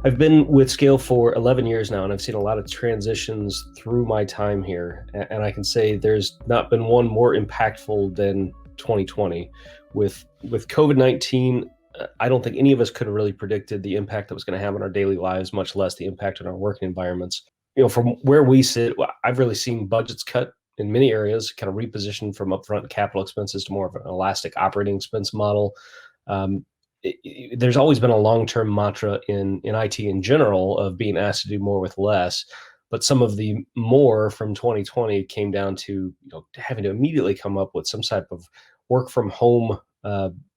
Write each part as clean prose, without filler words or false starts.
I've been with Scale for 11 years now, and I've seen a lot of transitions through my time here. And I can say there's not been one more impactful than 2020. With COVID-19, I don't think any of us could have really predicted the impact that was going to have on our daily lives, much less the impact on our working environments. From where we sit, I've really seen budgets cut in many areas, kind of repositioned from upfront capital expenses to more of an elastic operating expense model. Um, there's always been a long-term mantra in IT in general of being asked to do more with less, but some of the more from 2020 came down to having to immediately come up with some type of work from home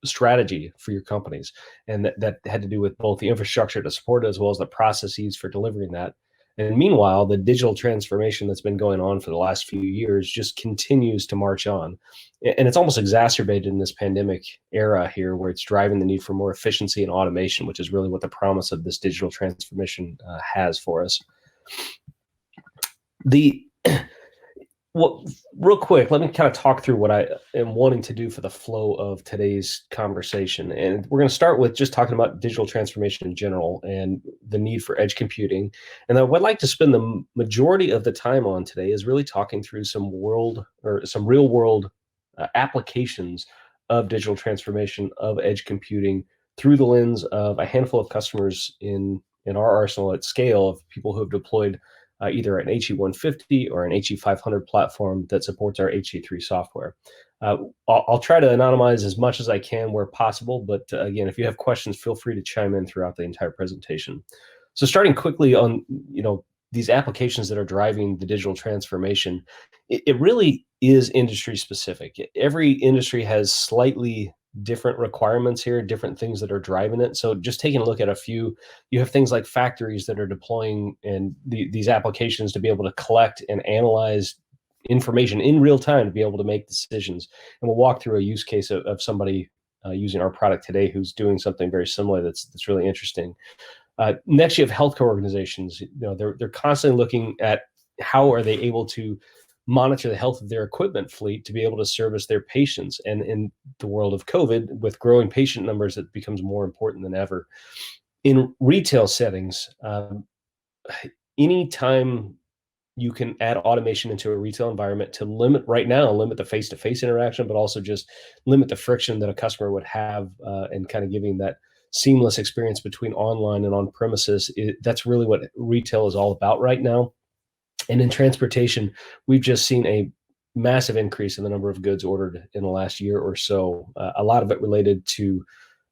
strategy for your companies, and that had to do with both the infrastructure to support it as well as the processes for delivering that. And meanwhile, the digital transformation that's been going on for the last few years just continues to march on. And it's almost exacerbated in this pandemic era here, where it's driving the need for more efficiency and automation, which is really what the promise of this digital transformation has for us. The Well, real quick, let me kind of talk through what I am wanting to do for the flow of today's conversation. And we're going to start with just talking about digital transformation in general and the need for edge computing. And then what I'd like to spend the majority of the time on today is really talking through some real world applications of digital transformation of edge computing through the lens of a handful of customers in our arsenal at Scale, of people who have deployed either an HE150 or an HE500 platform that supports our HC3 software. I'll try to anonymize as much as I can where possible, but again, if you have questions, feel free to chime in throughout the entire presentation. So starting quickly on these applications that are driving the digital transformation, it really is industry specific. Every industry has slightly different requirements here, different things that are driving it. So just taking a look at a few, you have things like factories that are deploying and these applications to be able to collect and analyze information in real time to be able to make decisions. And we'll walk through a use case of somebody using our product today who's doing something very similar that's really interesting. Next, you have healthcare organizations. They're constantly looking at how are they able to monitor the health of their equipment fleet to be able to service their patients. And in the world of COVID, with growing patient numbers, it becomes more important than ever. In retail settings, anytime you can add automation into a retail environment to limit the face-to-face interaction, but also just limit the friction that a customer would have and kind of giving that seamless experience between online and on premises. That's really what retail is all about right now. And in transportation, we've just seen a massive increase in the number of goods ordered in the last year or so. A lot of it related to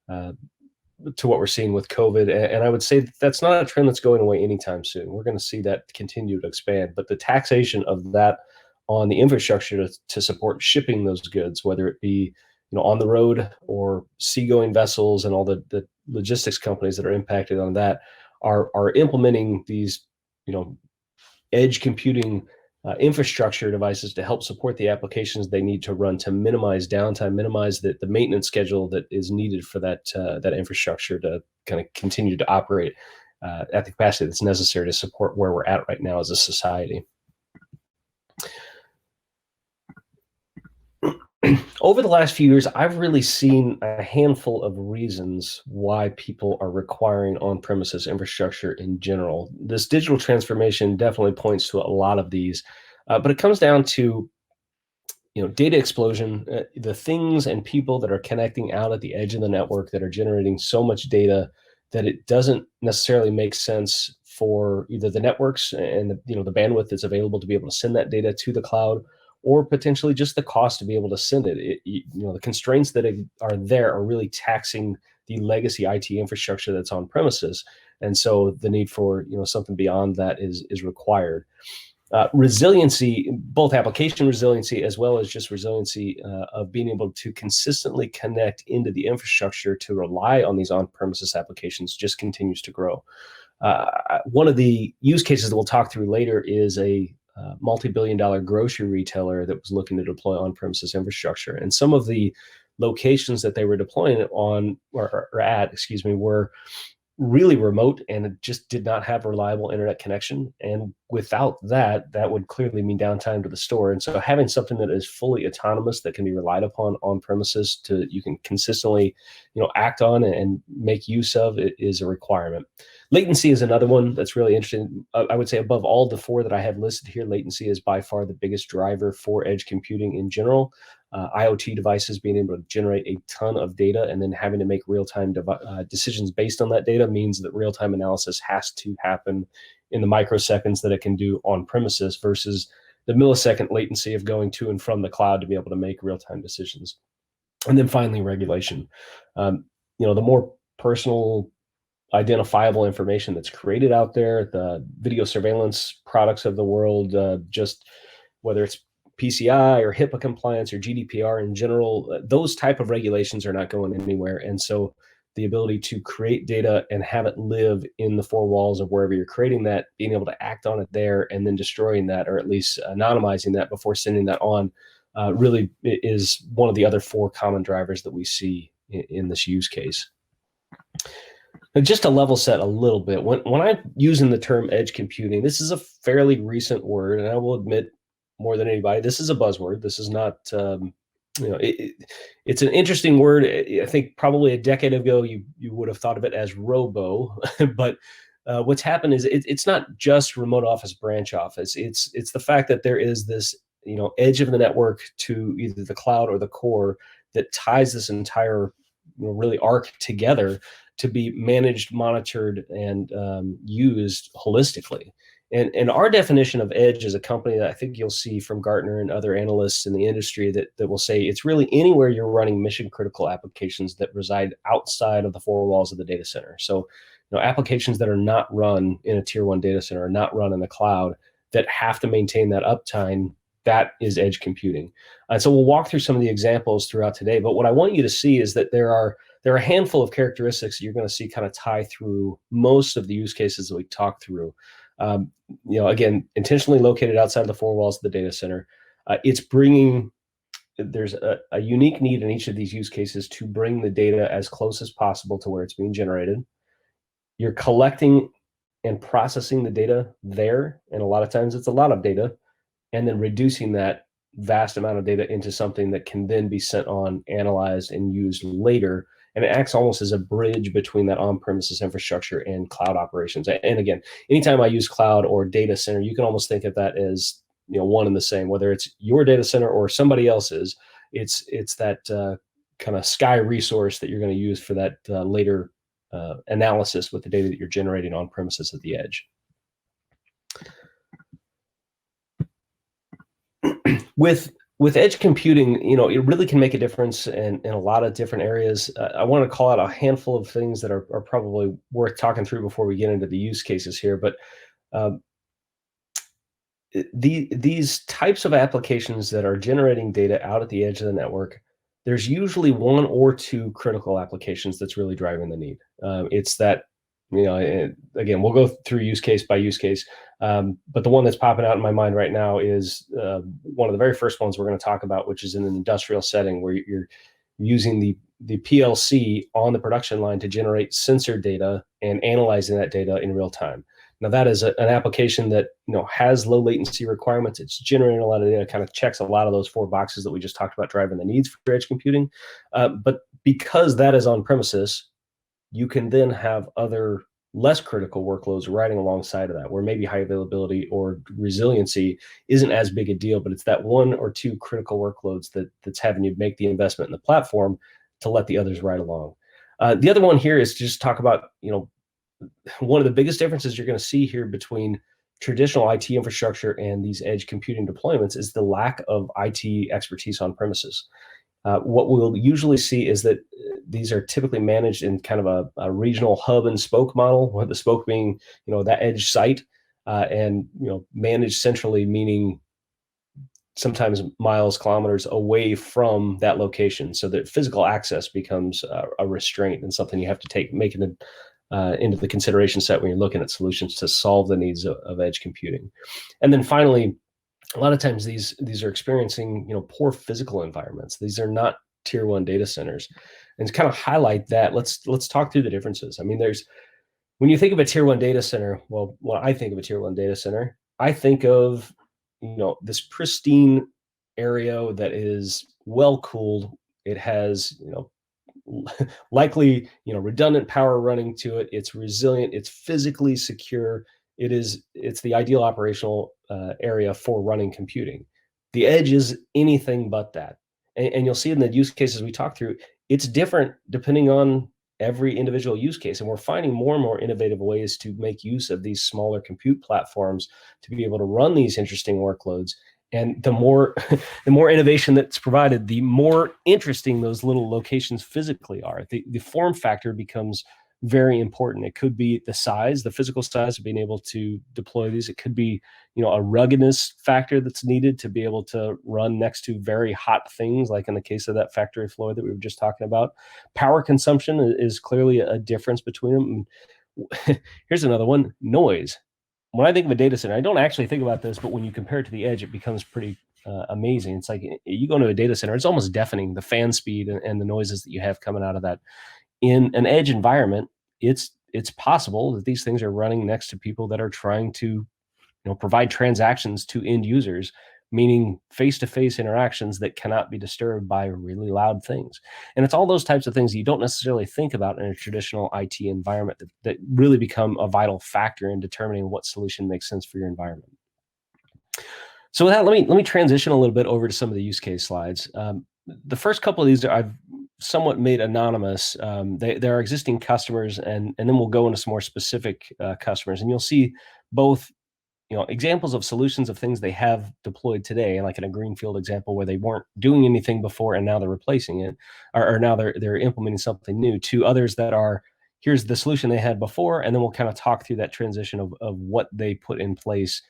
what we're seeing with COVID. And I would say that's not a trend that's going away anytime soon. We're going to see that continue to expand. But the taxation of that on the infrastructure to support shipping those goods, whether it be on the road or seagoing vessels, and all the logistics companies that are impacted on that are implementing these edge computing infrastructure devices to help support the applications they need to run, to minimize downtime, minimize the maintenance schedule that is needed for that infrastructure to kind of continue to operate at the capacity that's necessary to support where we're at right now as a society. Over the last few years, I've really seen a handful of reasons why people are requiring on-premises infrastructure in general. This digital transformation definitely points to a lot of these, but it comes down to data explosion, the things and people that are connecting out at the edge of the network that are generating so much data that it doesn't necessarily make sense for either the networks and the bandwidth that's available to be able to send that data to the cloud, or potentially just the cost to be able to send it. The constraints that are there are really taxing the legacy IT infrastructure that's on premises. And so the need for something beyond that is required. Resiliency, both application resiliency as well as just resiliency of being able to consistently connect into the infrastructure to rely on these on-premises applications just continues to grow. One of the use cases that we'll talk through later is a multi-billion-dollar grocery retailer that was looking to deploy on-premises infrastructure. And some of the locations that they were deploying it on or at, were really remote, and it just did not have a reliable internet connection. And without that, that would clearly mean downtime to the store. And so having something that is fully autonomous, that can be relied upon on premises, to you can consistently, act on and make use of, it is a requirement. Latency is another one that's really interesting. I would say above all the four that I have listed here, latency is by far the biggest driver for edge computing in general. IoT devices being able to generate a ton of data and then having to make real-time decisions based on that data means that real-time analysis has to happen in the microseconds that it can do on premises versus the millisecond latency of going to and from the cloud to be able to make real-time decisions. And then finally, regulation. The more personal, identifiable information that's created out there, the video surveillance products of the world, just whether it's PCI or HIPAA compliance or GDPR in general, those type of regulations are not going anywhere. And so the ability to create data and have it live in the four walls of wherever you're creating that, being able to act on it there and then destroying that, or at least anonymizing that before sending that on, really is one of the other four common drivers that we see in this use case. And just to level set a little bit, when I'm using the term edge computing, this is a fairly recent word, and I will admit, more than anybody, this is a buzzword. This is not, it's an interesting word. I think probably a decade ago, you would have thought of it as robo, but what's happened is it's not just remote office, branch office. It's the fact that there is this, edge of the network to either the cloud or the core that ties this entire, really arc together to be managed, monitored, and used holistically. And our definition of edge is a company that I think you'll see from Gartner and other analysts in the industry that will say it's really anywhere you're running mission critical applications that reside outside of the four walls of the data center. So, applications that are not run in a tier one data center, are not run in the cloud, that have to maintain that uptime, that is edge computing. And so we'll walk through some of the examples throughout today. But what I want you to see is that there are a handful of characteristics that you're going to see kind of tie through most of the use cases that we talk through. Again, intentionally located outside the four walls of the data center. There's a unique need in each of these use cases to bring the data as close as possible to where it's being generated. You're collecting and processing the data there, and a lot of times it's a lot of data, and then reducing that vast amount of data into something that can then be sent on, analyzed, and used later. And it acts almost as a bridge between that on-premises infrastructure and cloud operations. And again, anytime I use cloud or data center, you can almost think of that as one and the same. Whether it's your data center or somebody else's, it's that kind of sky resource that you're going to use for that later analysis with the data that you're generating on premises at the edge. With edge computing, it really can make a difference in a lot of different areas. I want to call out a handful of things that are probably worth talking through before we get into the use cases here. But these types of applications that are generating data out at the edge of the network, there's usually one or two critical applications that's really driving the need. It's that, again, we'll go through use case by use case. But the one that's popping out in my mind right now is one of the very first ones we're going to talk about, which is in an industrial setting where you're using the PLC on the production line to generate sensor data and analyzing that data in real time. Now that is an application that has low latency requirements. It's generating a lot of data, kind of checks a lot of those four boxes that we just talked about driving the needs for edge computing. But because that is on premises, you can then have other less critical workloads riding alongside of that, where maybe high availability or resiliency isn't as big a deal, but it's that one or two critical workloads that's having you make the investment in the platform to let the others ride along. The other one here is to just talk about, one of the biggest differences you're going to see here between traditional IT infrastructure and these edge computing deployments is the lack of IT expertise on premises. What we'll usually see is that these are typically managed in kind of a regional hub and spoke model, with the spoke being, that edge site, and, managed centrally, meaning sometimes miles, kilometers away from that location, so that physical access becomes a restraint and something you have to make into the consideration set when you're looking at solutions to solve the needs of edge computing. And then finally, a lot of times these are experiencing poor physical environments. These are not tier one data centers. And to kind of highlight that, let's talk through the differences. I mean, there's When you think of a tier one data center, well, when I think of a tier one data center, I think of, this pristine area that is well cooled. It has, likely, redundant power running to it. It's resilient. It's physically secure. It's the ideal operational area for running computing. The edge is anything but that. And you'll see in the use cases we talk through, it's different depending on every individual use case. And we're finding more and more innovative ways to make use of these smaller compute platforms to be able to run these interesting workloads. And the more the more innovation that's provided, the more interesting those little locations physically are. The form factor becomes very important. It could be the size, the physical size of being able to deploy these. It could be, a ruggedness factor that's needed to be able to run next to very hot things, like in the case of that factory floor that we were just talking about. Power consumption is clearly a difference between them. And here's another one: noise. When I think of a data center, I don't actually think about this, but when you compare it to the edge, it becomes pretty amazing. It's like you go into a data center, it's almost deafening, the fan speed and the noises that you have coming out of that. In an edge environment, it's possible that these things are running next to people that are trying to provide transactions to end users, meaning face-to-face interactions that cannot be disturbed by really loud things. And it's all those types of things that you don't necessarily think about in a traditional IT environment that really become a vital factor in determining what solution makes sense for your environment. So with that, let me transition a little bit over to some of the use case slides. The first couple of these I've somewhat made anonymous. There are existing customers, and then we'll go into some more specific customers, and you'll see both examples of solutions of things they have deployed today, like in a greenfield example where they weren't doing anything before and now they're replacing it, or now they're implementing something new, to others that are, here's the solution they had before, and then we'll kind of talk through that transition of what they put in place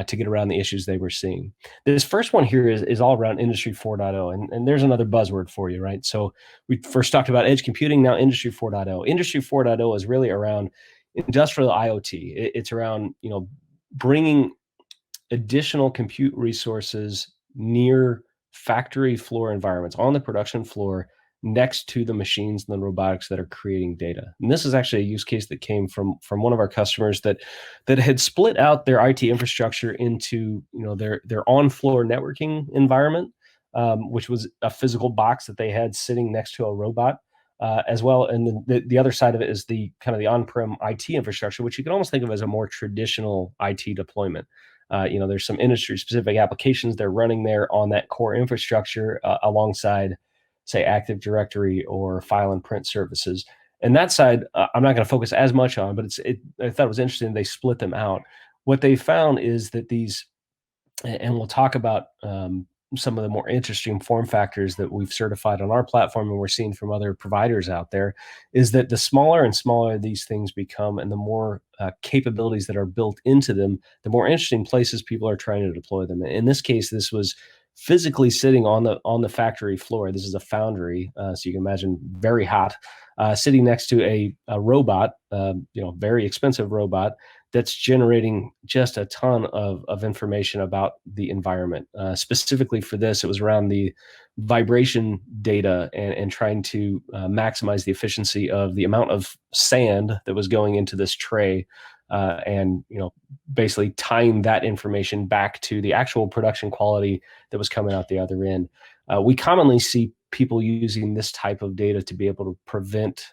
to get around the issues they were seeing. This first one here is all around Industry 4.0, and there's another buzzword for you, right? So we first talked about edge computing, now Industry 4.0. Industry 4.0 is really around industrial IoT. It's around, bringing additional compute resources near factory floor environments on the production floor next to the machines and the robotics that are creating data. And this is actually a use case that came from one of our customers that had split out their IT infrastructure into their on-floor networking environment, which was a physical box that they had sitting next to a robot. As well, and then the other side of it is the kind of the on-prem IT infrastructure, which you can almost think of as a more traditional IT deployment. There's some industry-specific applications they're running there on that core infrastructure alongside, say, Active Directory or file and print services. And that side, I'm not going to focus as much on, but I thought it was interesting they split them out. What they found is that these, and we'll talk about some of the more interesting form factors that we've certified on our platform and we're seeing from other providers out there, is that the smaller and smaller these things become and the more capabilities that are built into them, the more interesting places people are trying to deploy them. In this case, this was physically sitting on the factory floor. This is a foundry, so you can imagine very hot, sitting next to a robot, very expensive robot that's generating just a ton of information about the environment. Specifically for this, it was around the vibration data and trying to maximize the efficiency of the amount of sand that was going into this tray, and basically tying that information back to the actual production quality that was coming out the other end. We commonly see people using this type of data to be able to prevent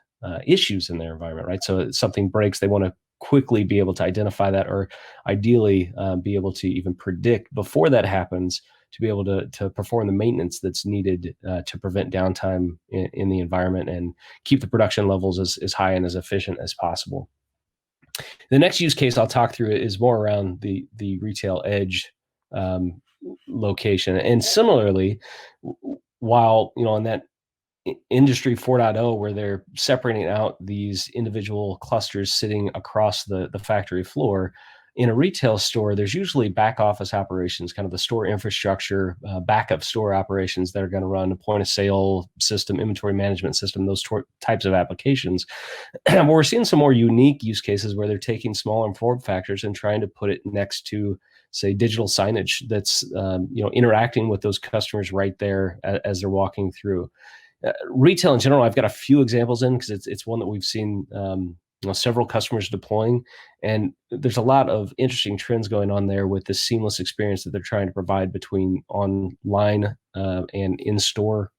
issues in their environment, right? So if something breaks, they want to quickly be able to identify that, or ideally be able to even predict before that happens, to be able to perform the maintenance that's needed to prevent downtime in the environment and keep the production levels as high and as efficient as possible. The next use case I'll talk through is more around the retail edge location. And similarly, while in that Industry 4.0, where they're separating out these individual clusters sitting across the factory floor, in a retail store, there's usually back office operations, kind of the store infrastructure, backup store operations that are going to run a point of sale system, inventory management system, those types of applications. But we're seeing some more unique use cases where they're taking smaller form factors and trying to put it next to, say, digital signage that's interacting with those customers right there as they're walking through. Retail in general, I've got a few examples in because it's one that we've seen several customers deploying, and there's a lot of interesting trends going on there with this seamless experience that they're trying to provide between online and in-store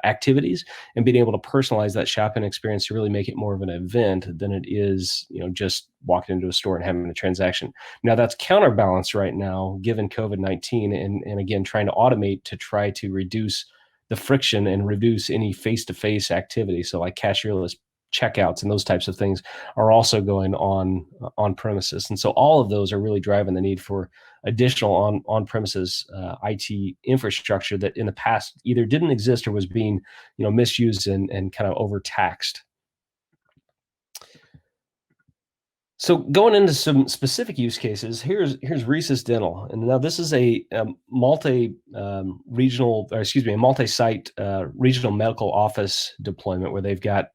activities, and being able to personalize that shopping experience to really make it more of an event than it is, just walking into a store and having a transaction. Now that's counterbalanced right now, given COVID-19, and again, trying to automate to try to reduce the friction and reduce any face-to-face activity. So like cashierless checkouts and those types of things are also going on premises. And so all of those are really driving the need for additional on premises IT infrastructure that in the past either didn't exist or was being misused and kind of overtaxed. So going into some specific use cases, here's Reese's Dental, and now this is a multi-regional, or excuse me, a multi-site regional medical office deployment where they've got.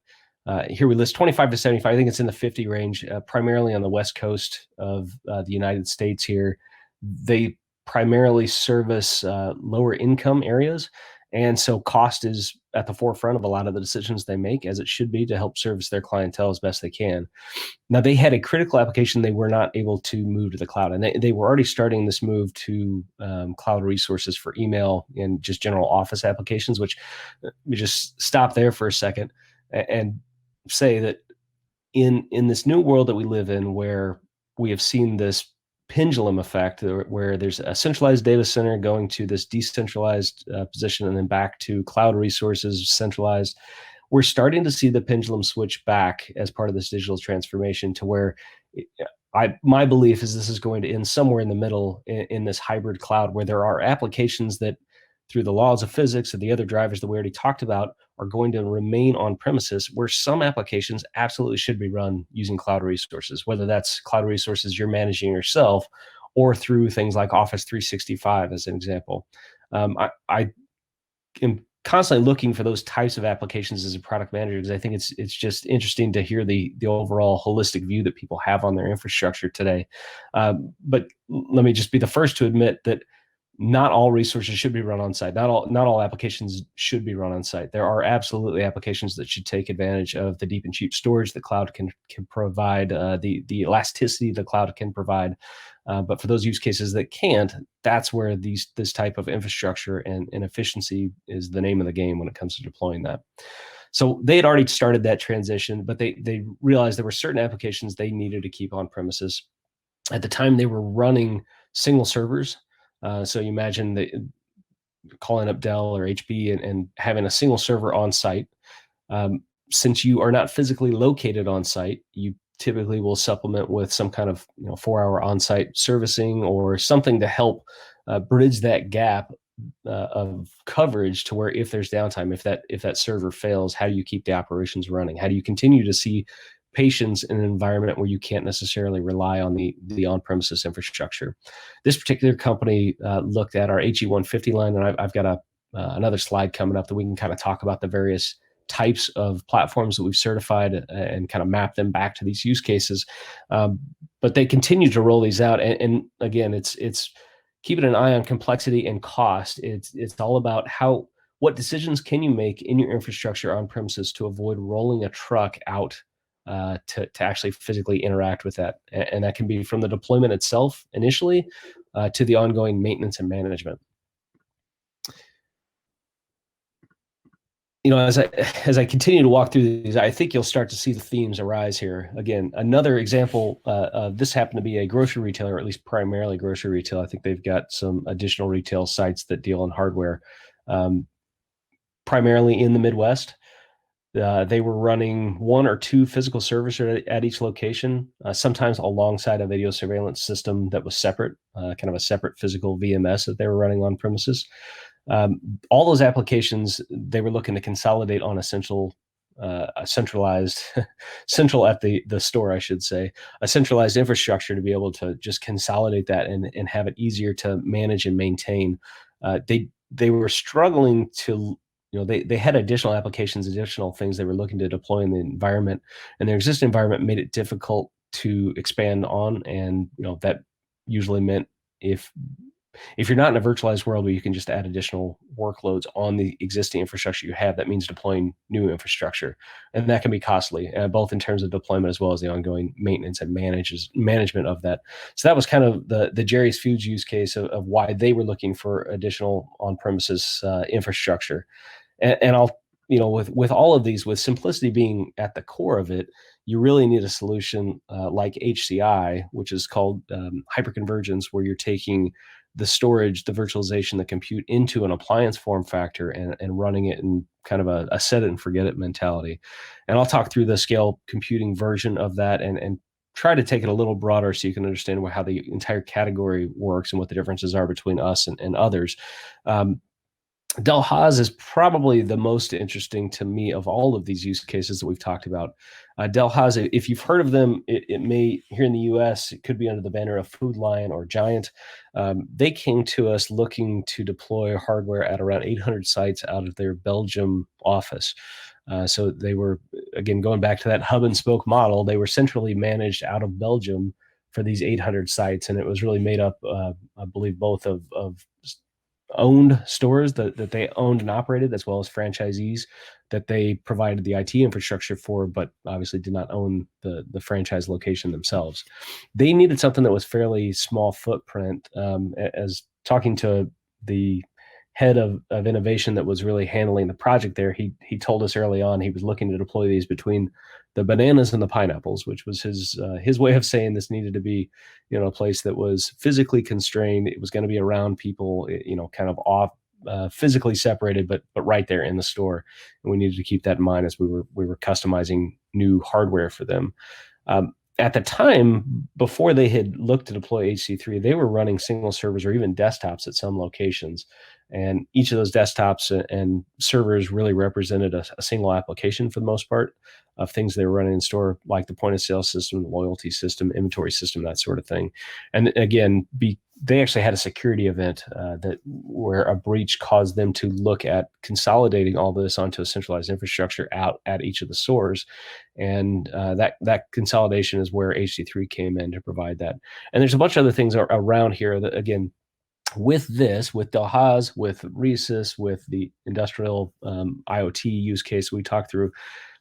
Here we list 25 to 75. I think it's in the 50 range, primarily on the west coast of the United States. Here, they primarily service lower income areas, and so cost is at the forefront of a lot of the decisions they make, as it should be, to help service their clientele as best they can. Now, they had a critical application they were not able to move to the cloud, and they were already starting this move to cloud resources for email and just general office applications, which we just stop there for a second and say that in this new world that we live in, where we have seen this pendulum effect where there's a centralized data center going to this decentralized position and then back to cloud resources centralized, we're starting to see the pendulum switch back as part of this digital transformation to where my belief is this is going to end somewhere in the middle in this hybrid cloud, where there are applications that, through the laws of physics and the other drivers that we already talked about, are going to remain on premises, where some applications absolutely should be run using cloud resources, whether that's cloud resources you're managing yourself or through things like Office 365 as an example. I am constantly looking for those types of applications as a product manager, because I think it's just interesting to hear the overall holistic view that people have on their infrastructure today. But let me just be the first to admit that not all resources should be run on site. Not all applications should be run on site. There are absolutely applications that should take advantage of the deep and cheap storage the cloud can provide, the elasticity the cloud can provide. But for those use cases that can't, that's where this type of infrastructure and efficiency is the name of the game when it comes to deploying that. So they had already started that transition, but they realized there were certain applications they needed to keep on premises. At the time, they were running single servers. So you imagine calling up Dell or HP and having a single server on site. Since you are not physically located on site, you typically will supplement with some kind of 4-hour on-site servicing or something to help bridge that gap of coverage to where, if there's downtime, if that server fails, how do you keep the operations running? How do you continue to see patients in an environment where you can't necessarily rely on the on-premises infrastructure? This particular company looked at our HE150 line, and I've got another slide coming up that we can kind of talk about the various types of platforms that we've certified and kind of map them back to these use cases. But they continue to roll these out, and again, it's keeping an eye on complexity and cost. It's all about what decisions can you make in your infrastructure on premises to avoid rolling a truck out to actually physically interact with that. And that can be from the deployment itself initially to the ongoing maintenance and management. As I continue to walk through these, I think you'll start to see the themes arise here. Again, another example of this happened to be a grocery retailer, or at least primarily grocery retail. I think they've got some additional retail sites that deal in hardware, primarily in the Midwest. They were running 1 or 2 physical servers at each location, sometimes alongside a video surveillance system that was separate, kind of a separate physical VMS that they were running on premises. All those applications, they were looking to consolidate on a centralized, central at the store, I should say, a centralized infrastructure to be able to just consolidate that and have it easier to manage and maintain. They were struggling to, they had additional applications, additional things they were looking to deploy in the environment, and their existing environment made it difficult to expand on. And, that usually meant if If you're not in a virtualized world where you can just add additional workloads on the existing infrastructure you have, that means deploying new infrastructure. And that can be costly, both in terms of deployment as well as the ongoing maintenance and management of that. So that was kind of the Jerry's Foods use case of why they were looking for additional on-premises infrastructure. And I'll, with all of these, with simplicity being at the core of it, you really need a solution like HCI, which is called hyper-convergence, where you're taking the storage, the virtualization, the compute into an appliance form factor and running it in kind of a set it and forget it mentality. And I'll talk through the scale computing version of that and try to take it a little broader so you can understand how the entire category works and what the differences are between us and others. Delhaize is probably the most interesting to me of all of these use cases that we've talked about. Delhaize, if you've heard of them, it may, here in the US, it could be under the banner of Food Lion or Giant. They came to us looking to deploy hardware at around 800 sites out of their Belgium office. So they were, again, going back to that hub and spoke model, they were centrally managed out of Belgium for these 800 sites. And it was really made up, I believe, both of owned stores that they owned and operated, as well as franchisees that they provided the IT infrastructure for, but obviously did not own the franchise location themselves. They needed something that was fairly small footprint. As talking to the head of innovation that was really handling the project there, he told us early on he was looking to deploy these between the bananas and the pineapples, which was his way of saying this needed to be, a place that was physically constrained. It was going to be around people, kind of off, physically separated, but right there in the store. And we needed to keep that in mind as we were customizing new hardware for them. At the time, before they had looked to deploy HC3, they were running single servers or even desktops at some locations. And each of those desktops and servers really represented a single application for the most part of things they were running in store, like the point of sale system, the loyalty system, inventory system, that sort of thing. And again, they actually had a security event where a breach caused them to look at consolidating all this onto a centralized infrastructure out at each of the stores. And that consolidation is where HC3 came in to provide that. And there's a bunch of other things around here that, again, with Delhaize, with Resys, with the industrial IoT use case we talked through,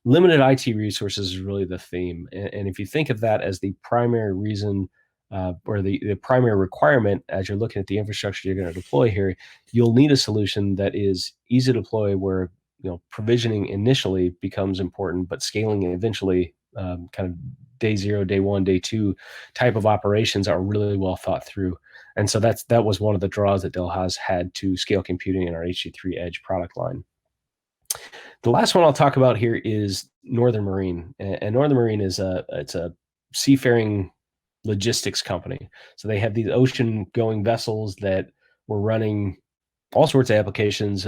limited IT resources is really the theme. And if you think of that as the primary reason or the primary requirement as you're looking at the infrastructure you're going to deploy here, you'll need a solution that is easy to deploy where provisioning initially becomes important, but scaling eventually kind of day zero, day one, day two type of operations are really well thought through. And so that was one of the draws that Delhaize had to Scale Computing in our HC3 Edge product line. The last one I'll talk about here is Northern Marine. And Northern Marine it's a seafaring logistics company. So they have these ocean-going vessels that were running all sorts of applications.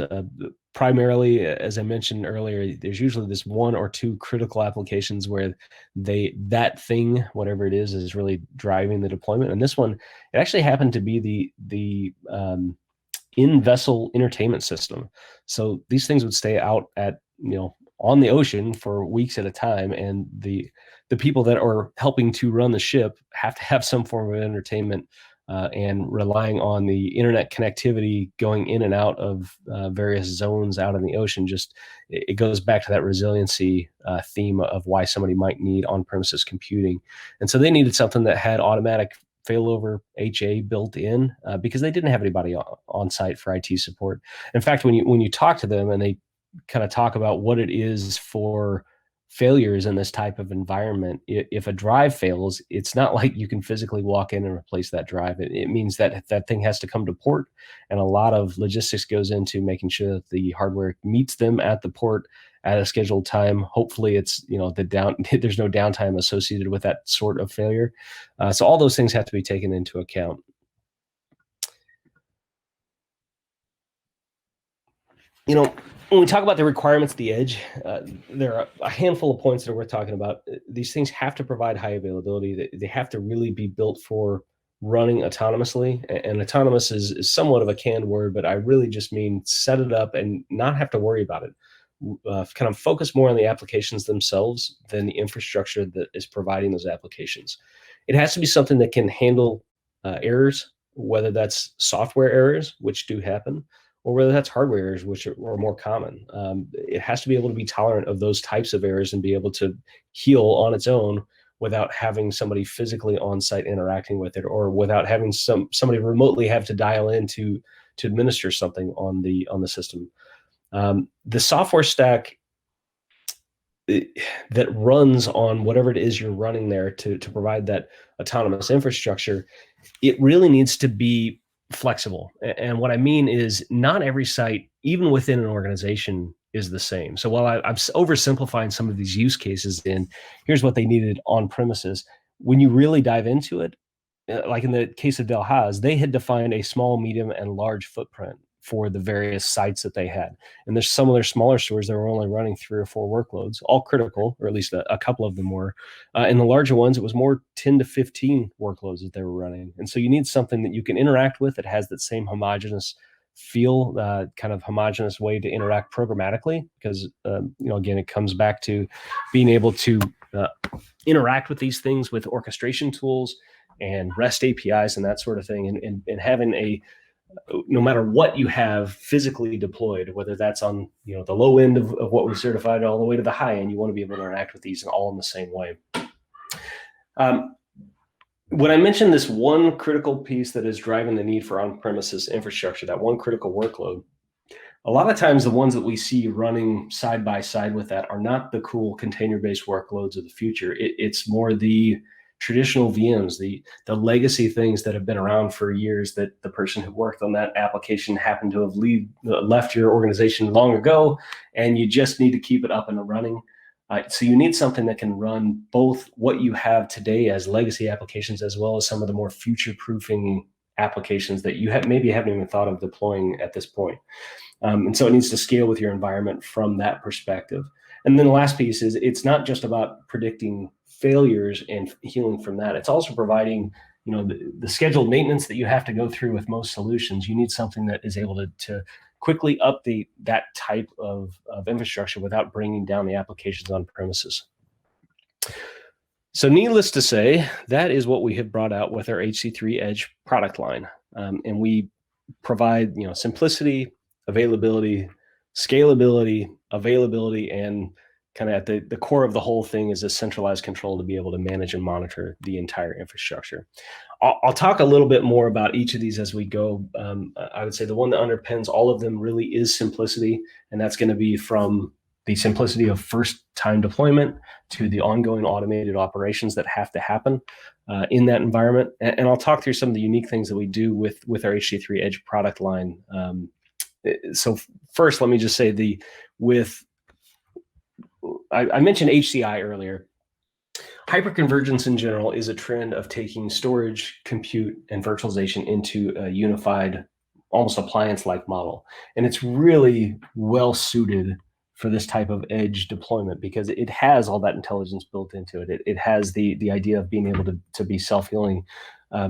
Primarily, as I mentioned earlier, there's usually this one or two critical applications where that thing, whatever it is really driving the deployment. And this one, it actually happened to be the in-vessel entertainment system. So these things would stay out at on the ocean for weeks at a time, and the people that are helping to run the ship have to have some form of entertainment. And relying on the internet connectivity going in and out of various zones out in the ocean, it goes back to that resiliency theme of why somebody might need on-premises computing. And so they needed something that had automatic failover HA built in because they didn't have anybody on site for IT support. In fact, when you talk to them and they kind of talk about what it is for failures in this type of environment, if a drive fails, it's not like you can physically walk in and replace that drive. It means that thing has to come to port, and a lot of logistics goes into making sure that the hardware meets them at the port at a scheduled time. Hopefully it's there's no downtime associated with that sort of failure. So all those things have to be taken into account. When we talk about the requirements of the edge, there are a handful of points that are worth talking about. These things have to provide high availability. They have to really be built for running autonomously. And autonomous is somewhat of a canned word, but I really just mean set it up and not have to worry about it. Kind of focus more on the applications themselves than the infrastructure that is providing those applications. It has to be something that can handle errors whether that's software errors, which do happen, or whether that's hardware errors, which are more common. It has to be able to be tolerant of those types of errors and be able to heal on its own without having somebody physically on site interacting with it, or without having somebody remotely have to dial in to administer something on the system. The software stack that runs on whatever it is you're running there to provide that autonomous infrastructure, it really needs to be flexible. And what I mean is, not every site, even within an organization, is the same. So while I'm oversimplifying some of these use cases in here's what they needed on premises, when you really dive into it, like in the case of Delhaize, they had defined a small, medium, and large footprint for the various sites that they had. And there's some of their smaller stores that were only running 3 or 4 workloads, all critical, or at least a couple of them were. And the larger ones, it was more 10 to 15 workloads that they were running. And so you need something that you can interact with that has that same homogeneous feel, kind of homogeneous way to interact programmatically, because again, it comes back to being able to interact with these things with orchestration tools and REST APIs and that sort of thing, and having a, no matter what you have physically deployed, whether that's on the low end of what we certified all the way to the high end, you want to be able to interact with these all in the same way. When I mentioned this one critical piece that is driving the need for on-premises infrastructure, that one critical workload, a lot of times the ones that we see running side by side with that are not the cool container-based workloads of the future. It's more the traditional VMs, the legacy things that have been around for years, that the person who worked on that application happened to have left your organization long ago, and you just need to keep it up and running. So you need something that can run both what you have today as legacy applications, as well as some of the more future-proofing applications that you maybe haven't even thought of deploying at this point. And so it needs to scale with your environment from that perspective. And then the last piece is, it's not just about predicting failures and healing from that. It's also providing, the scheduled maintenance that you have to go through with most solutions. You need something that is able to quickly update that type of infrastructure without bringing down the applications on premises. So needless to say, that is what we have brought out with our HC3 Edge product line. And we provide, simplicity, availability, scalability, availability, and kind of at the core of the whole thing is a centralized control to be able to manage and monitor the entire infrastructure. I'll talk a little bit more about each of these as we go. I would say the one that underpins all of them really is simplicity, and that's going to be from the simplicity of first-time deployment to the ongoing automated operations that have to happen in that environment. And I'll talk through some of the unique things that we do with our HC3 Edge product line. So first, let me just say I mentioned HCI earlier. Hyper-convergence in general is a trend of taking storage, compute, and virtualization into a unified, almost appliance-like model. And it's really well suited for this type of edge deployment because it has all that intelligence built into it. It has the idea of being able to be self-healing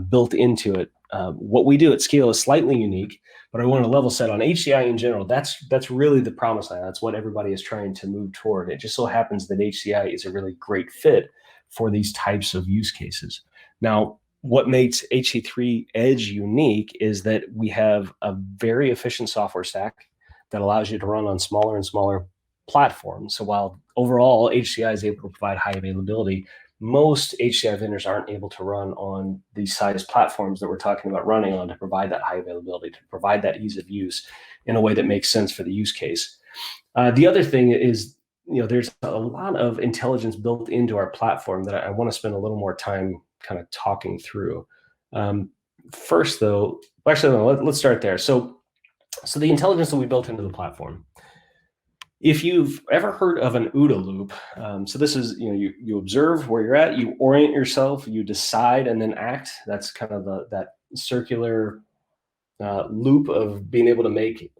built into it. What we do at Scale is slightly unique, but I want to level set on HCI in general. That's really the promise line. That's what everybody is trying to move toward. It just so happens that HCI is a really great fit for these types of use cases. Now, what makes HC3 Edge unique is that we have a very efficient software stack that allows you to run on smaller and smaller platforms. So while overall HCI is able to provide high availability, most HCI vendors aren't able to run on these size platforms that we're talking about running on to provide that high availability, to provide that ease of use in a way that makes sense for the use case. The other thing is, there's a lot of intelligence built into our platform that I want to spend a little more time kind of talking through. First, though, actually, no, let's start there. So the intelligence that we built into the platform. If you've ever heard of an OODA loop, so this is, you observe where you're at, you orient yourself, you decide, and then act. That's kind of that circular loop of being able to make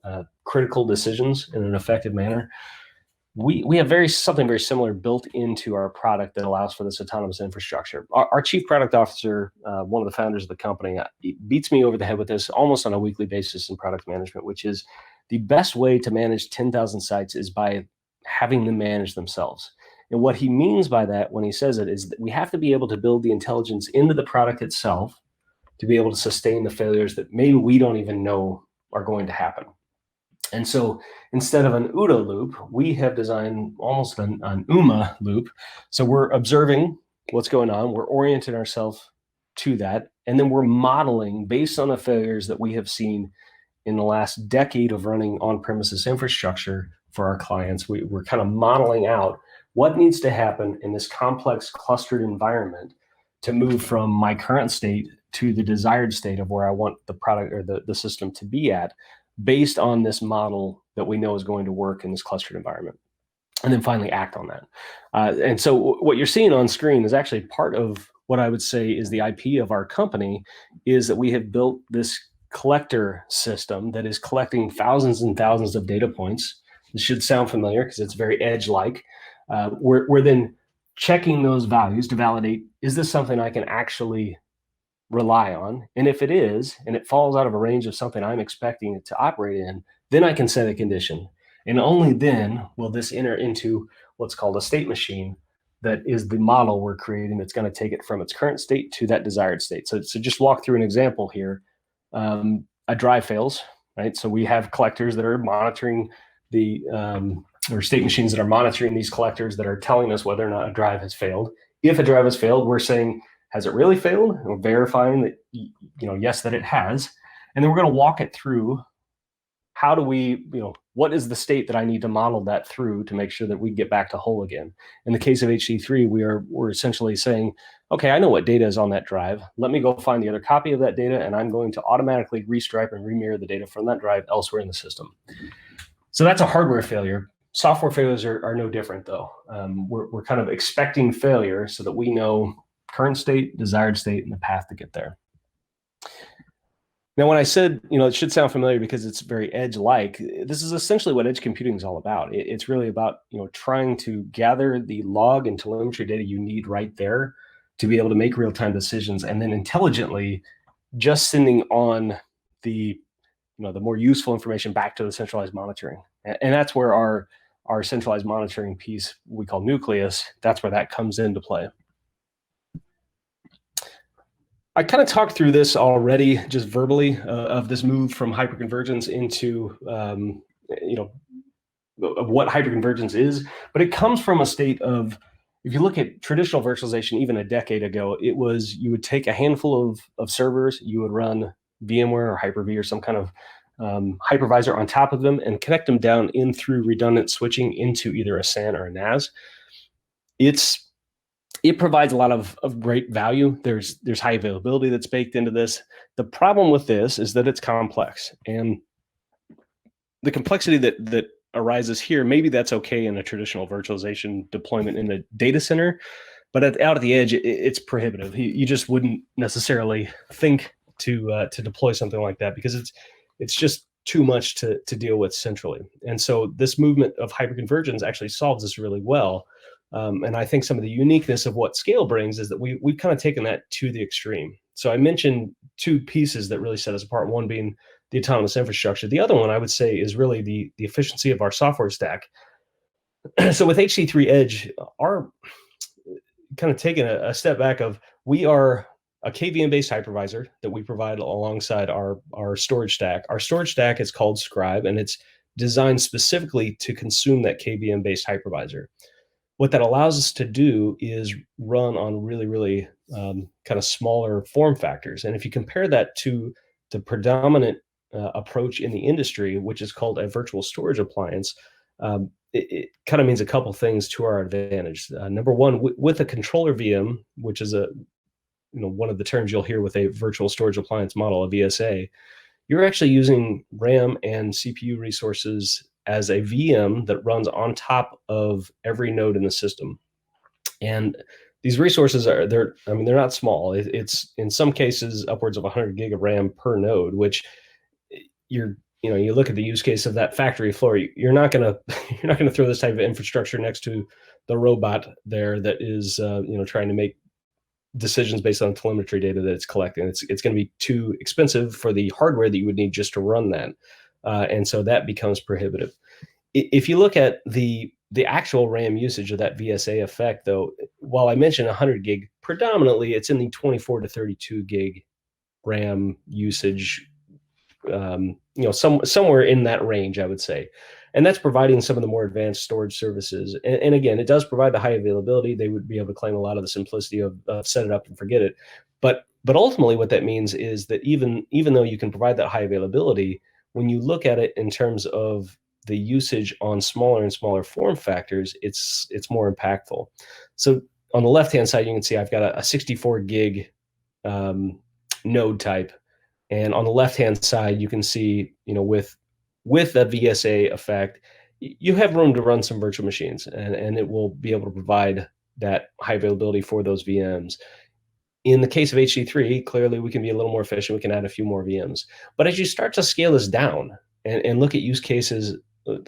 critical decisions in an effective manner. We have something very similar built into our product that allows for this autonomous infrastructure. Our chief product officer, one of the founders of the company, beats me over the head with this almost on a weekly basis in product management, which is the best way to manage 10,000 sites is by having them manage themselves. And what he means by that when he says it is that we have to be able to build the intelligence into the product itself to be able to sustain the failures that maybe we don't even know are going to happen. And so instead of an OODA loop, we have designed almost an UMA loop. So we're observing what's going on, we're orienting ourselves to that, and then we're modeling based on the failures that we have seen in the last decade of running on-premises infrastructure for our clients. We're kind of modeling out what needs to happen in this complex clustered environment to move from my current state to the desired state of where I want the product or the system to be at, based on this model that we know is going to work in this clustered environment, and then finally act on that. And so what you're seeing on screen is actually part of what I would say is the IP of our company, is that we have built this collector system that is collecting thousands and thousands of data points. This should sound familiar because it's very edge-like. We're then checking those values to validate, is this something I can actually rely on? And if it is, and it falls out of a range of something I'm expecting it to operate in, then I can set a condition. And only then will this enter into what's called a state machine, that is the model we're creating that's going to take it from its current state to that desired state. So just walk through an example here. A drive fails, right? So we have collectors that are monitoring or state machines that are monitoring these collectors that are telling us whether or not a drive has failed. If a drive has failed, we're saying, has it really failed? We're verifying that, yes, that it has. And then we're going to walk it through. How do we, what is the state that I need to model that through to make sure that we get back to whole again? In the case of HC3, we're essentially saying, okay, I know what data is on that drive. Let me go find the other copy of that data, and I'm going to automatically restripe and remirror the data from that drive elsewhere in the system. So that's a hardware failure. Software failures are no different, though. We're kind of expecting failure so that we know current state, desired state, and the path to get there. Now, when I said, it should sound familiar because it's very edge-like, this is essentially what edge computing is all about. It's really about, trying to gather the log and telemetry data you need right there to be able to make real-time decisions, and then intelligently just sending on the more useful information back to the centralized monitoring. And that's where our centralized monitoring piece we call Nucleus, that's where that comes into play. I kind of talked through this already, just verbally, of this move from hyperconvergence into, of what hyperconvergence is, but it comes from a state of, if you look at traditional virtualization, even a decade ago, it was, you would take a handful of servers, you would run VMware or Hyper-V or some kind of hypervisor on top of them and connect them down in through redundant switching into either a SAN or a NAS. It provides a lot of great value. There's high availability that's baked into this. The problem with this is that it's complex, and the complexity that arises here, maybe that's okay in a traditional virtualization deployment in a data center, but out at the edge, it's prohibitive. You just wouldn't necessarily think to deploy something like that because it's just too much to deal with centrally. And so this movement of hyperconvergence actually solves this really well. And I think some of the uniqueness of what Scale brings is that we've kind of taken that to the extreme. So I mentioned two pieces that really set us apart, one being the autonomous infrastructure. The other one I would say is really the efficiency of our software stack. So with HC3 Edge, our kind of taking a step back of, we are a KVM-based hypervisor that we provide alongside our storage stack. Our storage stack is called Scribe, and it's designed specifically to consume that KVM-based hypervisor. What that allows us to do is run on really, really kind of smaller form factors. And if you compare that to the predominant approach in the industry, which is called a virtual storage appliance, it kind of means a couple things to our advantage. Number one, with a controller VM, which is one of the terms you'll hear with a virtual storage appliance model, a VSA, you're actually using RAM and CPU resources as a VM that runs on top of every node in the system. And these resources they're not small. It's in some cases upwards of 100 gig of RAM per node, which you look at the use case of that factory floor, you're not gonna throw this type of infrastructure next to the robot there that is trying to make decisions based on telemetry data that it's collecting. It's going to be too expensive for the hardware that you would need just to run that. And so that becomes prohibitive. If you look at the actual RAM usage of that VSA effect, though, while I mentioned 100 gig, predominantly it's in the 24 to 32 gig RAM usage, somewhere in that range, I would say. And that's providing some of the more advanced storage services. And again, it does provide the high availability. They would be able to claim a lot of the simplicity of set it up and forget it. But ultimately, what that means is that even though you can provide that high availability, when you look at it in terms of the usage on smaller and smaller form factors, it's more impactful. So on the left-hand side, you can see I've got a 64 gig node type. And on the left-hand side, you can see, with the VSA effect, you have room to run some virtual machines, and it will be able to provide that high availability for those VMs. In the case of HC3, clearly we can be a little more efficient. We can add a few more VMs. But as you start to scale this down and look at use cases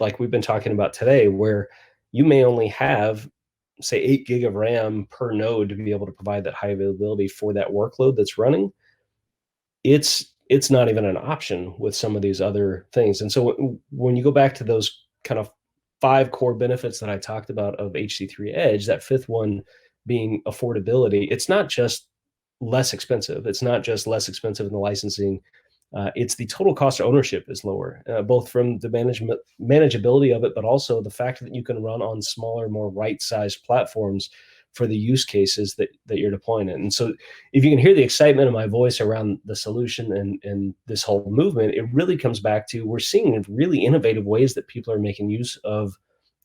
like we've been talking about today, where you may only have, say, 8 gig of RAM per node to be able to provide that high availability for that workload that's running, it's not even an option with some of these other things. And so when you go back to those kind of 5 core benefits that I talked about of HC3 Edge, that fifth one being affordability, it's not just less expensive. It's not just less expensive in the licensing. It's the total cost of ownership is lower, both from the manageability of it, but also the fact that you can run on smaller, more right-sized platforms for the use cases that you're deploying it. And so if you can hear the excitement in my voice around the solution and this whole movement, it really comes back to we're seeing really innovative ways that people are making use of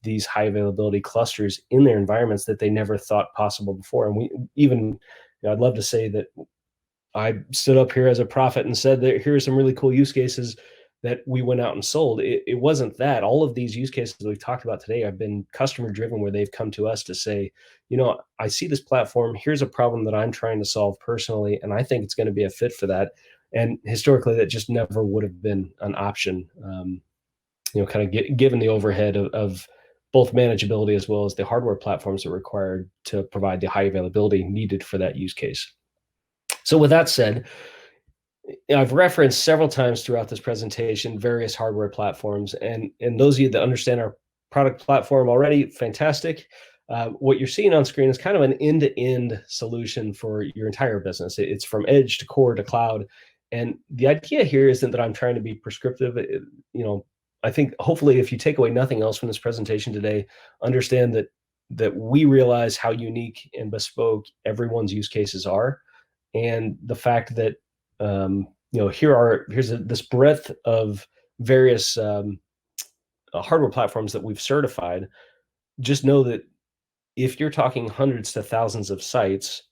these high availability clusters in their environments that they never thought possible before. And we even, I'd love to say that I stood up here as a prophet and said that here are some really cool use cases that we went out and sold. It wasn't that. All of these use cases we've talked about today have been customer driven, where they've come to us to say, I see this platform. Here's a problem that I'm trying to solve personally, and I think it's going to be a fit for that. And historically, that just never would have been an option, kind of given the overhead of both manageability as well as the hardware platforms that are required to provide the high availability needed for that use case. So with that said, I've referenced several times throughout this presentation various hardware platforms, and those of you that understand our product platform already, fantastic. What you're seeing on screen is kind of an end-to-end solution for your entire business. It's from edge to core to cloud, and the idea here isn't that I'm trying to be prescriptive. I think hopefully if you take away nothing else from this presentation today, understand that we realize how unique and bespoke everyone's use cases are, and the fact that here's this breadth of various hardware platforms that we've certified. Just know that if you're talking hundreds to thousands of sites,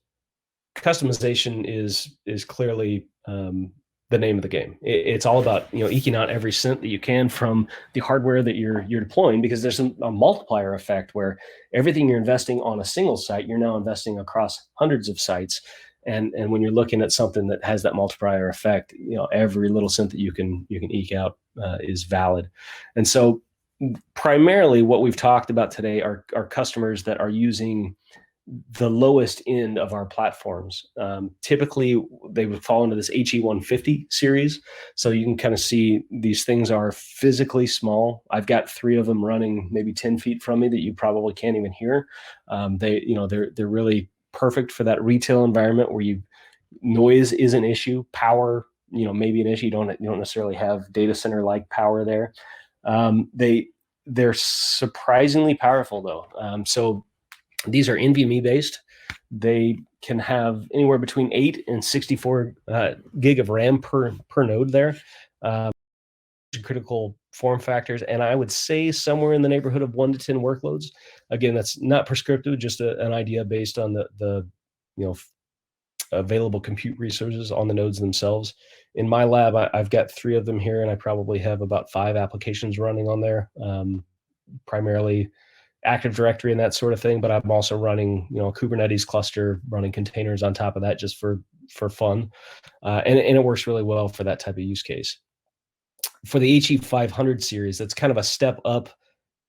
customization is clearly the name of the game. It's all about eking out every cent that you can from the hardware that you're deploying, because there's a multiplier effect where everything you're investing on a single site, you're now investing across hundreds of sites. And when you're looking at something that has that multiplier effect, every little cent that you can eke out is valid. And so primarily what we've talked about today are customers that are using the lowest end of our platforms. Typically, they would fall into this HE150 series. So you can kind of see these things are physically small. I've got 3 of them running maybe 10 feet from me that you probably can't even hear. They're really perfect for that retail environment where noise is an issue, power, maybe an issue. You don't necessarily have data center like power there. They're surprisingly powerful though. So these are NVMe based. They can have anywhere between 8 and 64 gig of RAM per node there. Critical form factors, and I would say somewhere in the neighborhood of 1 to 10 workloads. Again, that's not prescriptive, just an idea based on the available compute resources on the nodes themselves. In my lab, I've got 3 of them here, and I probably have about 5 applications running on there, primarily Active Directory and that sort of thing. But I'm also running, a Kubernetes cluster, running containers on top of that just for fun, and it works really well for that type of use case. For the HE500 series, that's kind of a step up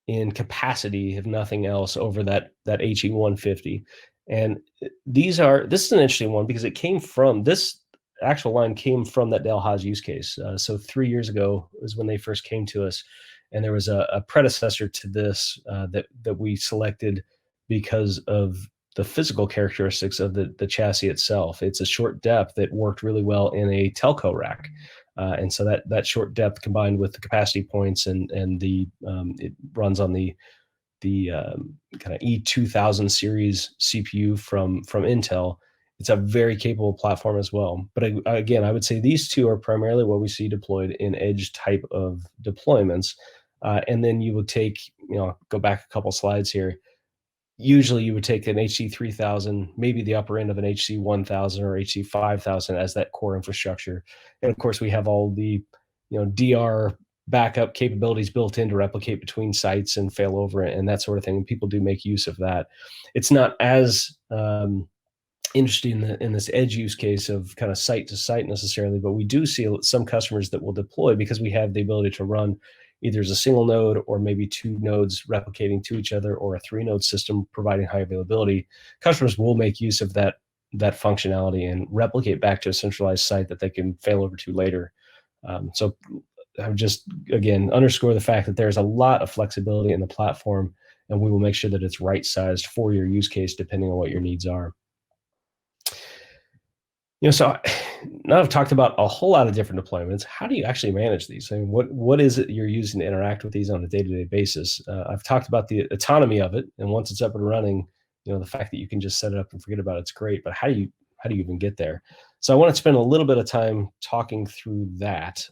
in capacity, if nothing else, over that HE150. And this is an interesting one because this actual line came from that Dell Haas use case. So 3 years ago was when they first came to us, and there was a predecessor to this that we selected because of the physical characteristics of the chassis itself. It's a short depth that worked really well in a telco rack. And so that short depth combined with the capacity points and the it runs on the kind of E2000 series CPU from Intel. It's a very capable platform as well. But again, I would say these two are primarily what we see deployed in edge type of deployments. And then you would take, go back a couple slides here. Usually you would take an HC3000, maybe the upper end of an HC1000 or HC5000 as that core infrastructure. And of course, we have all the DR backup capabilities built in to replicate between sites and failover and that sort of thing. And people do make use of that. It's not as interesting in this edge use case of kind of site to site necessarily, but we do see some customers that will deploy because we have the ability to run either as a single node or maybe two nodes replicating to each other, or a 3-node system providing high availability. Customers will make use of that functionality and replicate back to a centralized site that they can fail over to later. So I would just, again, underscore the fact that there's a lot of flexibility in the platform, and we will make sure that it's right-sized for your use case depending on what your needs are. So now I've talked about a whole lot of different deployments. How do you actually manage these? I mean, what is it you're using to interact with these on a day-to-day basis? I've talked about the autonomy of it, and once it's up and running, the fact that you can just set it up and forget about it's great. But how do you even get there? So I want to spend a little bit of time talking through that.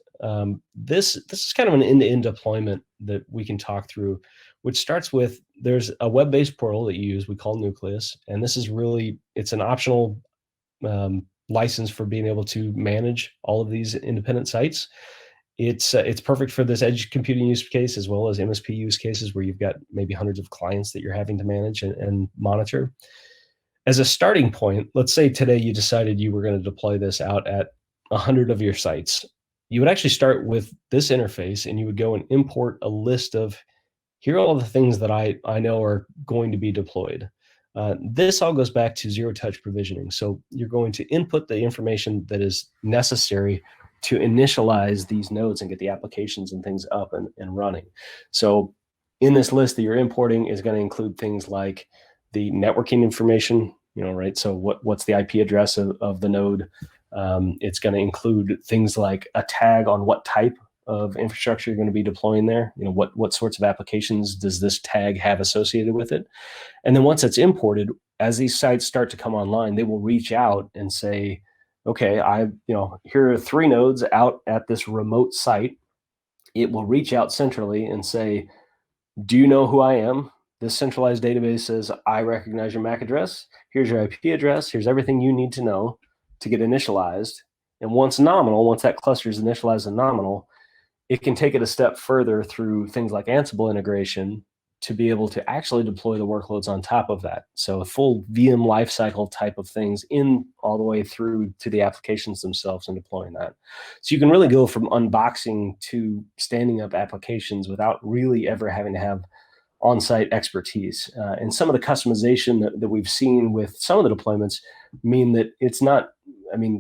This is kind of an end-to-end deployment that we can talk through, which starts with there's a web-based portal that you use we call Nucleus, and this is really it's an optional license for being able to manage all of these independent sites. It's perfect for this edge computing use case as well as MSP use cases where you've got maybe hundreds of clients that you're having to manage and monitor. As a starting point, let's say today you decided you were going to deploy this out at 100 of your sites. You would actually start with this interface and you would go and import a list of, here are all the things that I know are going to be deployed. This all goes back to zero-touch provisioning. So you're going to input the information that is necessary to initialize these nodes and get the applications and things up and running. So in this list that you're importing is going to include things like the networking information, right? So what's the IP address of the node? It's going to include things like a tag on what type of infrastructure you're going to be deploying there. What sorts of applications does this tag have associated with it? And then once it's imported, as these sites start to come online, they will reach out and say, okay, here are 3 nodes out at this remote site. It will reach out centrally and say, do you know who I am? This centralized database says, I recognize your MAC address. Here's your IP address. Here's everything you need to know to get initialized. And once that cluster is initialized and nominal, it can take it a step further through things like Ansible integration to be able to actually deploy the workloads on top of that. So a full VM lifecycle type of things in all the way through to the applications themselves and deploying that. So you can really go from unboxing to standing up applications without really ever having to have on-site expertise. And some of the customization that we've seen with some of the deployments mean that it's not,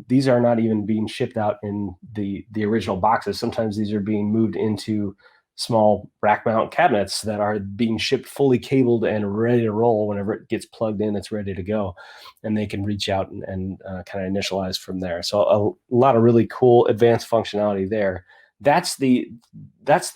these are not even being shipped out in the original boxes. Sometimes these are being moved into small rack mount cabinets that are being shipped fully cabled and ready to roll. Whenever it gets plugged in, it's ready to go. And they can reach out and kind of initialize from there. So a lot of really cool advanced functionality there. That's the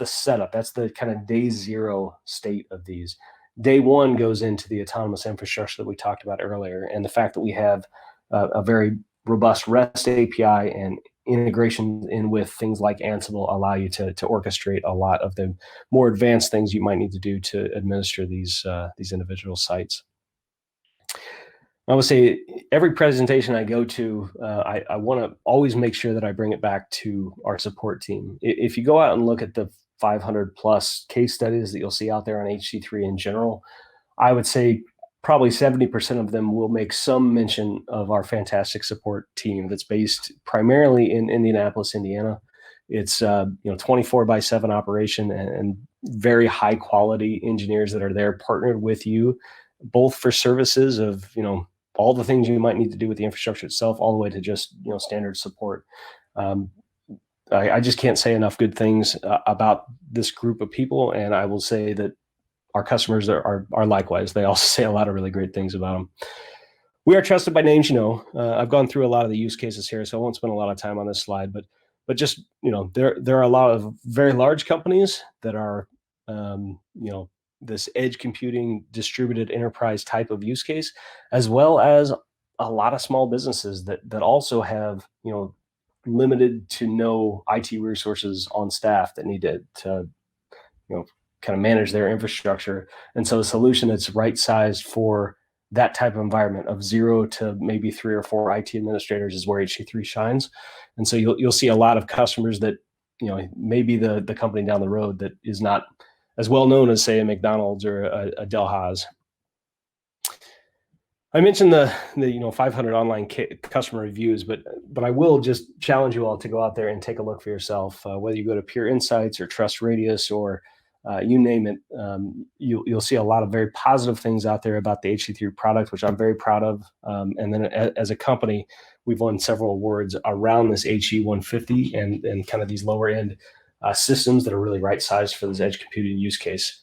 setup. That's the kind of day zero state of these. Day one goes into the autonomous infrastructure that we talked about earlier, and the fact that we have a very robust REST API and integration in with things like Ansible allow you to orchestrate a lot of the more advanced things you might need to do to administer these individual sites. I would say every presentation I go to, I want to always make sure that I bring it back to our support team. If you go out and look at the 500 plus case studies that you'll see out there on HC3 in general, I would say probably 70% of them will make some mention of our fantastic support team that's based primarily in Indianapolis, Indiana. It's 24/7 operation and very high quality engineers that are there partnered with you, both for services of all the things you might need to do with the infrastructure itself, all the way to just standard support. I just can't say enough good things about this group of people, and I will say that our customers are likewise. They also say a lot of really great things about them. We are trusted by names, I've gone through a lot of the use cases here, so I won't spend a lot of time on this slide, but just, there are a lot of very large companies that are, this edge computing distributed enterprise type of use case, as well as a lot of small businesses that also have, limited to no IT resources on staff that need to kind of manage their infrastructure. And so a solution that's right sized for that type of environment of 0 to maybe 3 or 4 IT administrators is where HC3 shines. And so you'll see a lot of customers that, maybe the company down the road that is not as well known as, say, a McDonald's or a Del Haas. I mentioned the 500 online customer reviews, but I will just challenge you all to go out there and take a look for yourself. Whether you go to Peer Insights or Trust Radius or you name it, you'll see a lot of very positive things out there about the HC3 product, which I'm very proud of. And then as a company, we've won several awards around this HE150 and kind of these lower end systems that are really right sized for this edge computing use case.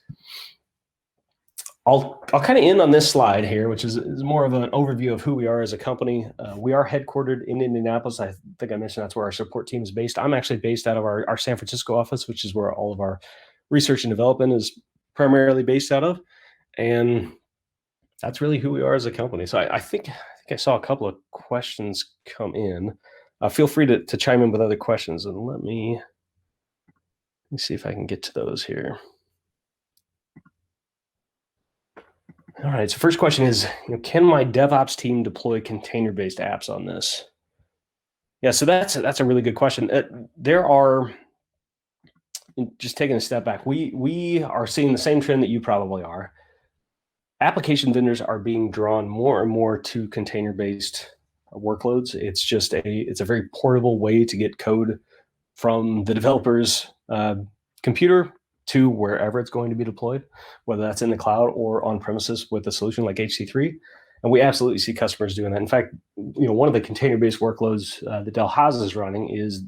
I'll kind of end on this slide here, which is more of an overview of who we are as a company. We are headquartered in Indianapolis. I think I mentioned that's where our support team is based. I'm actually based out of our San Francisco office, which is where all of our research and development is primarily based out of. And that's really who we are as a company. So I think I saw a couple of questions come in. Feel free to chime in with other questions. And let me see if I can get to those here. All right, so first question is, can my DevOps team deploy container-based apps on this? Yeah, so that's a really good question. There are, just taking a step back, we are seeing the same trend that you probably are. Application vendors are being drawn more and more to container-based workloads. It's a very portable way to get code from the developer's computer to wherever it's going to be deployed, whether that's in the cloud or on premises with a solution like HC3. And we absolutely see customers doing that. In fact, one of the container-based workloads that Del Haas is running is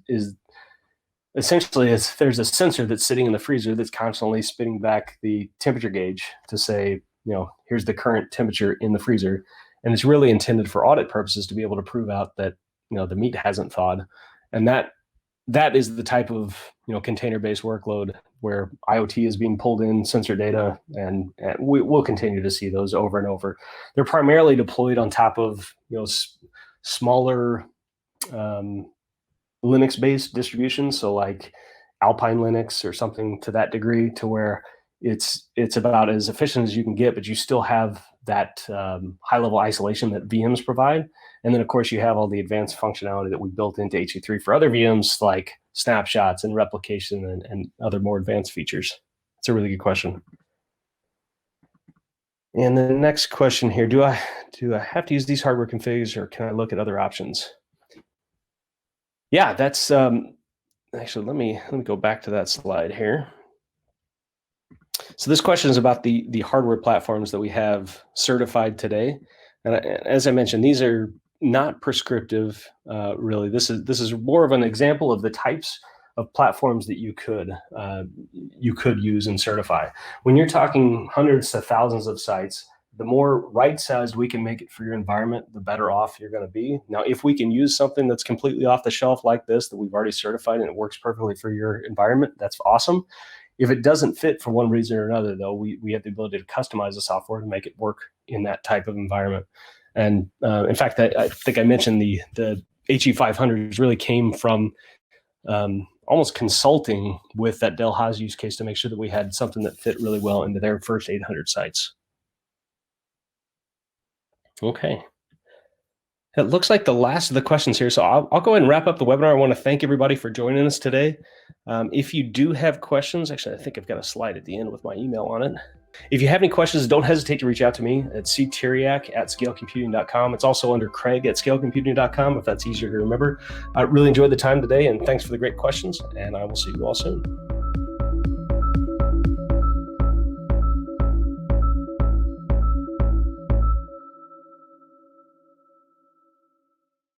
essentially there's a sensor that's sitting in the freezer that's constantly spitting back the temperature gauge to say, here's the current temperature in the freezer. And it's really intended for audit purposes to be able to prove out that, the meat hasn't thawed. And that is the type of container-based workload where IoT is being pulled in, sensor data, and we'll continue to see those over and over. They're primarily deployed on top of smaller Linux-based distributions, so like Alpine Linux or something to that degree, to where it's about as efficient as you can get, but you still have that high-level isolation that VMs provide. And then, of course, you have all the advanced functionality that we built into HC3 for other VMs, like snapshots and replication and other more advanced features. It's a really good question. And the next question here, do I have to use these hardware configs, or can I look at other options? Yeah, that's actually, let me go back to that slide here. So this question is about the hardware platforms that we have certified today. And as I mentioned, these are not prescriptive, really. This is more of an example of the types of platforms that you could use and certify. When you're talking hundreds to thousands of sites, the more right-sized we can make it for your environment, the better off you're going to be. Now, if we can use something that's completely off the shelf like this that we've already certified and it works perfectly for your environment, that's awesome. If it doesn't fit for one reason or another, though, we have the ability to customize the software to make it work in that type of environment. And in fact, I think I mentioned the HE500s really came from almost consulting with that Del Haas use case to make sure that we had something that fit really well into their first 800 sites. Okay. It looks like the last of the questions here. So I'll go ahead and wrap up the webinar. I want to thank everybody for joining us today. If you do have questions, actually, I think I've got a slide at the end with my email on it. If you have any questions, don't hesitate to reach out to me at cteriak@scalecomputing.com. It's also under Craig@scalecomputing.com, if that's easier to remember. I really enjoyed the time today, and thanks for the great questions, and I will see you all soon.